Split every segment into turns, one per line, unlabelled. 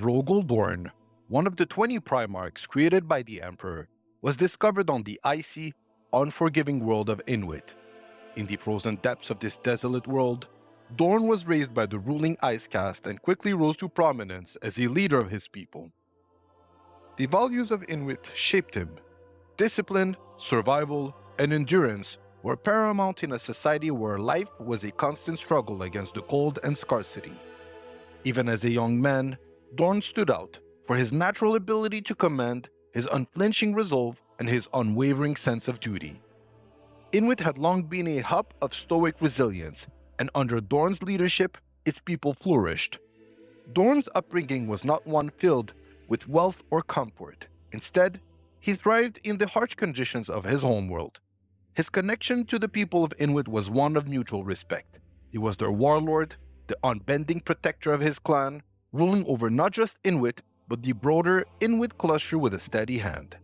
Rogal Dorn, one of the 20 Primarchs created by the Emperor, was discovered on the icy, unforgiving world of Inuit. In the frozen depths of this desolate world, Dorn was raised by the ruling Ice Caste and quickly rose to prominence as a leader of his people. The values of Inuit shaped him. Discipline, survival, and endurance were paramount in a society where life was a constant struggle against the cold and scarcity. Even as a young man, Dorn stood out for his natural ability to command, his unflinching resolve, and his unwavering sense of duty. Inuit had long been a hub of stoic resilience, and under Dorn's leadership, its people flourished. Dorn's upbringing was not one filled with wealth or comfort. Instead, he thrived in the harsh conditions of his homeworld. His connection to the people of Inuit was one of mutual respect. He was their warlord, the unbending protector of his clan, ruling over not just Inuit, but the broader Inuit cluster with a steady hand.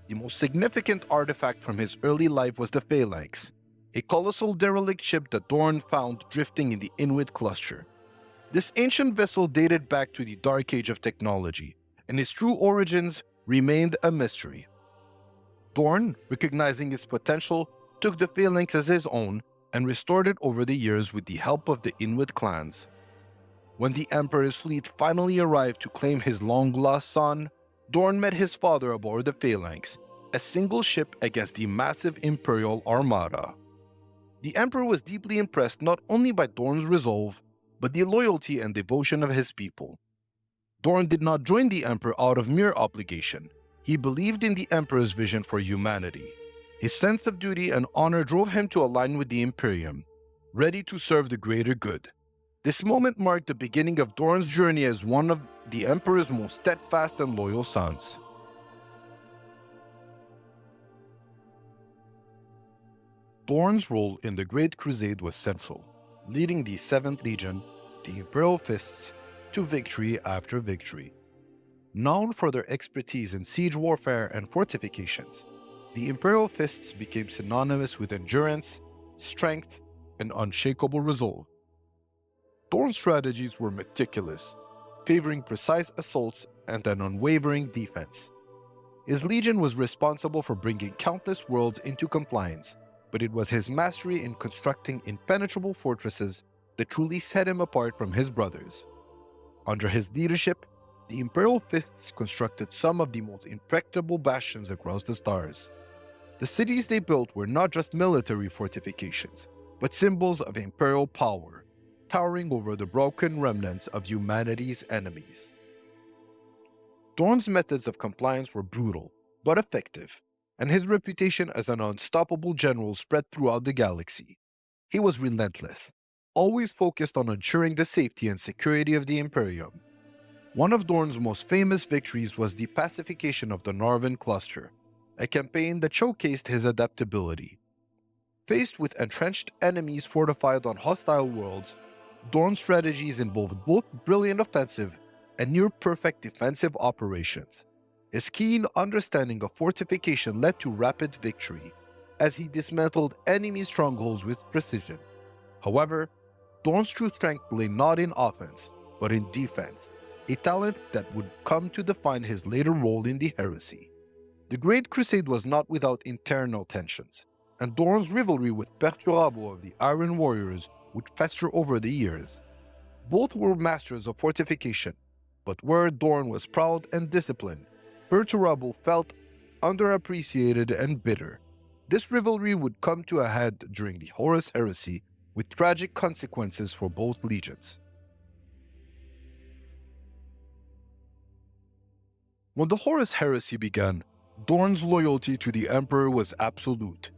The most significant artifact from his early life was the Phalanx, a colossal derelict ship that Dorn found drifting in the Inuit cluster. This ancient vessel dated back to the Dark Age of technology, and its true origins remained a mystery. Dorn, recognizing its potential, took the Phalanx as his own and restored it over the years with the help of the Inuit clans. When the Emperor's fleet finally arrived to claim his long-lost son, Dorn met his father aboard the Phalanx, a single ship against the massive Imperial armada. The Emperor was deeply impressed not only by Dorn's resolve, but the loyalty and devotion of his people. Dorn did not join the Emperor out of mere obligation. He believed in the Emperor's vision for humanity. His sense of duty and honor drove him to align with the Imperium, ready to serve the greater good. This moment marked the beginning of Dorn's journey as one of the Emperor's most steadfast and loyal sons. Dorn's role in the Great Crusade was central, leading the 7th Legion, the Imperial Fists, to victory after victory. Known for their expertise in siege warfare and fortifications, the Imperial Fists became synonymous with endurance, strength, and unshakable resolve. Dorn's strategies were meticulous, favoring precise assaults and an unwavering defense. His legion was responsible for bringing countless worlds into compliance, but it was his mastery in constructing impenetrable fortresses that truly set him apart from his brothers. Under his leadership, the Imperial Fists constructed some of the most impregnable bastions across the stars. The cities they built were not just military fortifications, but symbols of imperial power, towering over the broken remnants of humanity's enemies. Dorn's methods of compliance were brutal, but effective, and his reputation as an unstoppable general spread throughout the galaxy. He was relentless, always focused on ensuring the safety and security of the Imperium. One of Dorn's most famous victories was the pacification of the Northern Cluster, a campaign that showcased his adaptability. Faced with entrenched enemies fortified on hostile worlds, Dorn's strategies involved both brilliant offensive and near-perfect defensive operations. His keen understanding of fortification led to rapid victory, as he dismantled enemy strongholds with precision. However, Dorn's true strength lay not in offense, but in defense, a talent that would come to define his later role in the heresy. The Great Crusade was not without internal tensions, and Dorn's rivalry with Perturabo of the Iron Warriors would fester over the years. Both were masters of fortification, but where Dorn was proud and disciplined, Perturabo felt underappreciated and bitter. This rivalry would come to a head during the Horus Heresy, with tragic consequences for both legions. When the Horus Heresy began, Dorn's loyalty to the Emperor was absolute.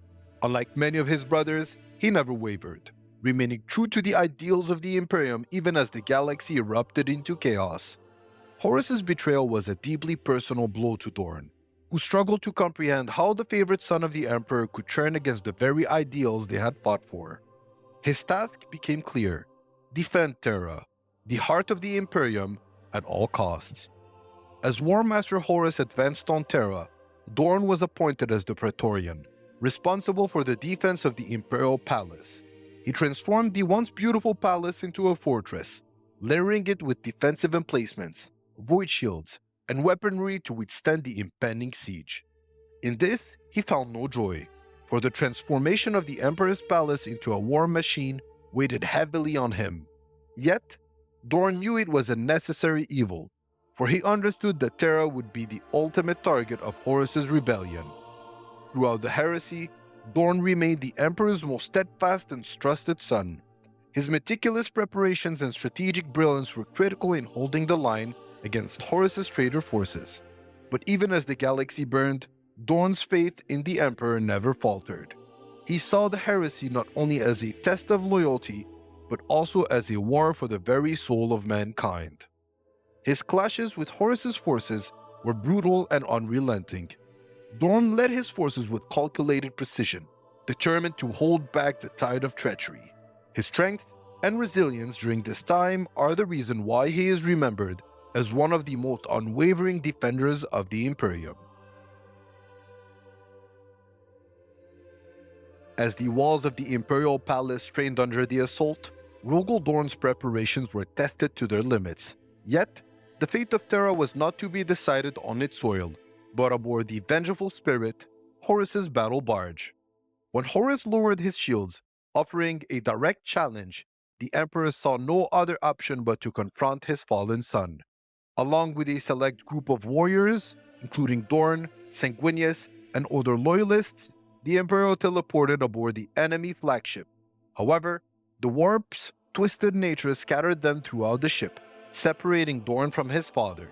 Unlike many of his brothers, he never wavered, remaining true to the ideals of the Imperium even as the galaxy erupted into chaos. Horus's betrayal was a deeply personal blow to Dorn, who struggled to comprehend how the favorite son of the Emperor could turn against the very ideals they had fought for. His task became clear: defend Terra, the heart of the Imperium, at all costs. As War Master Horus advanced on Terra, Dorn was appointed as the Praetorian, responsible for the defense of the Imperial Palace. He transformed the once beautiful palace into a fortress, layering it with defensive emplacements, void shields, and weaponry to withstand the impending siege. In this, he found no joy, for the transformation of the Emperor's palace into a war machine weighed heavily on him. Yet, Dorn knew it was a necessary evil, for he understood that Terra would be the ultimate target of Horus's rebellion. Throughout the heresy, Dorn remained the Emperor's most steadfast and trusted son. His meticulous preparations and strategic brilliance were critical in holding the line against Horus's traitor forces. But even as the galaxy burned, Dorn's faith in the Emperor never faltered. He saw the heresy not only as a test of loyalty, but also as a war for the very soul of mankind. His clashes with Horus's forces were brutal and unrelenting. Dorn led his forces with calculated precision, determined to hold back the tide of treachery. His strength and resilience during this time are the reason why he is remembered as one of the most unwavering defenders of the Imperium. As the walls of the Imperial Palace strained under the assault, Rogal Dorn's preparations were tested to their limits. Yet, the fate of Terra was not to be decided on its soil, but aboard the vengeful spirit, Horus's battle barge. When Horus lowered his shields, offering a direct challenge, the Emperor saw no other option but to confront his fallen son. Along with a select group of warriors, including Dorn, Sanguinius, and other loyalists, the Emperor teleported aboard the enemy flagship. However, the warp's twisted nature scattered them throughout the ship, separating Dorn from his father.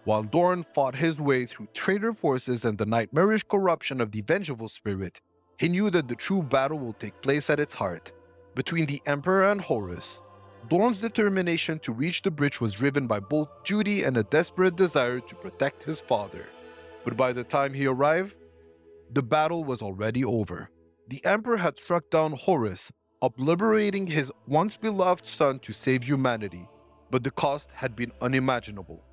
While Dorn fought his way through traitor forces and the nightmarish corruption of the vengeful spirit, he knew that the true battle will take place at its heart, between the Emperor and Horus. Dorn's determination to reach the bridge was driven by both duty and a desperate desire to protect his father. But by the time he arrived, the battle was already over. The Emperor had struck down Horus, obliterating his once beloved son to save humanity, but the cost had been unimaginable.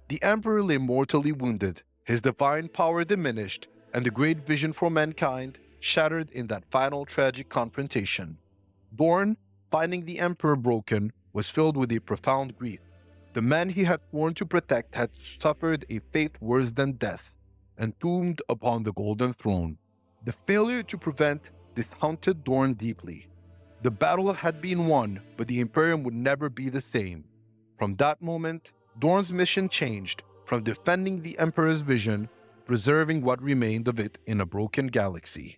The Emperor lay mortally wounded, his divine power diminished, and the great vision for mankind shattered in that final tragic confrontation. Dorn, finding the Emperor broken, was filled with a profound grief. The man he had sworn to protect had suffered a fate worse than death, entombed upon the Golden Throne. The failure to prevent this haunted Dorn deeply. The battle had been won, but the Imperium would never be the same. From that moment, Dorn's mission changed from defending the Emperor's vision, preserving what remained of it in a broken galaxy.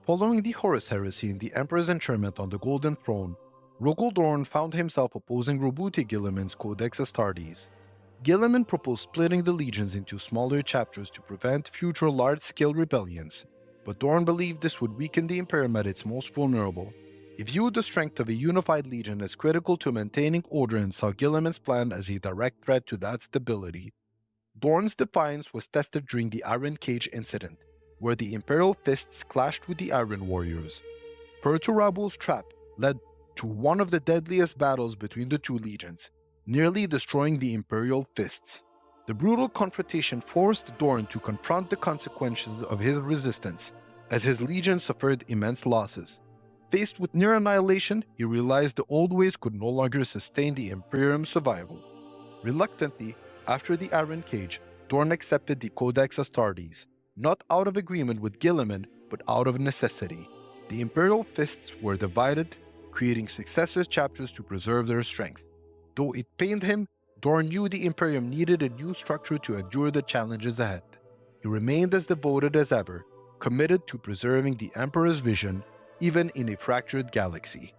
Following the Horus heresy and the Emperor's enthronement on the Golden Throne, Rogal Dorn found himself opposing Roboute Guilliman's Codex Astartes. Guilliman proposed splitting the legions into smaller chapters to prevent future large-scale rebellions, but Dorn believed this would weaken the Imperium at its most vulnerable. He viewed the strength of a unified legion as critical to maintaining order and saw Guilliman's plan as a direct threat to that stability. Dorn's defiance was tested during the Iron Cage incident, where the Imperial fists clashed with the Iron Warriors. Perturabu's trap led to one of the deadliest battles between the two legions, nearly destroying the Imperial fists. The brutal confrontation forced Dorn to confront the consequences of his resistance, as his legion suffered immense losses. Faced with near annihilation, he realized the old ways could no longer sustain the Imperium's survival. Reluctantly, after the Iron Cage, Dorn accepted the Codex Astartes, not out of agreement with Guilliman, but out of necessity. The Imperial fists were divided, creating successor chapters to preserve their strength. Though it pained him, Dorn knew the Imperium needed a new structure to endure the challenges ahead. He remained as devoted as ever, committed to preserving the Emperor's vision, even in a fractured galaxy.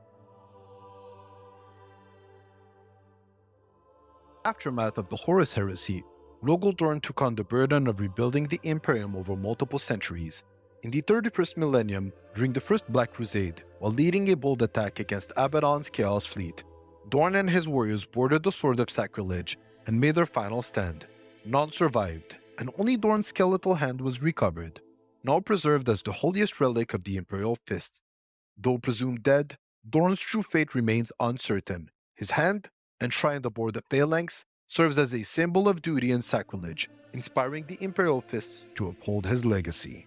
Aftermath of the Horus heresy, Rogal Dorn took on the burden of rebuilding the Imperium over multiple centuries. In the 31st millennium, during the First Black Crusade, while leading a bold attack against Abaddon's Chaos Fleet, Dorn and his warriors boarded the Sword of Sacrilege and made their final stand. None survived, and only Dorn's skeletal hand was recovered, now preserved as the holiest relic of the Imperial fists. Though presumed dead, Dorn's true fate remains uncertain. His hand, enshrined aboard the phalanx, serves as a symbol of duty and sacrilege, inspiring the Imperial fists to uphold his legacy.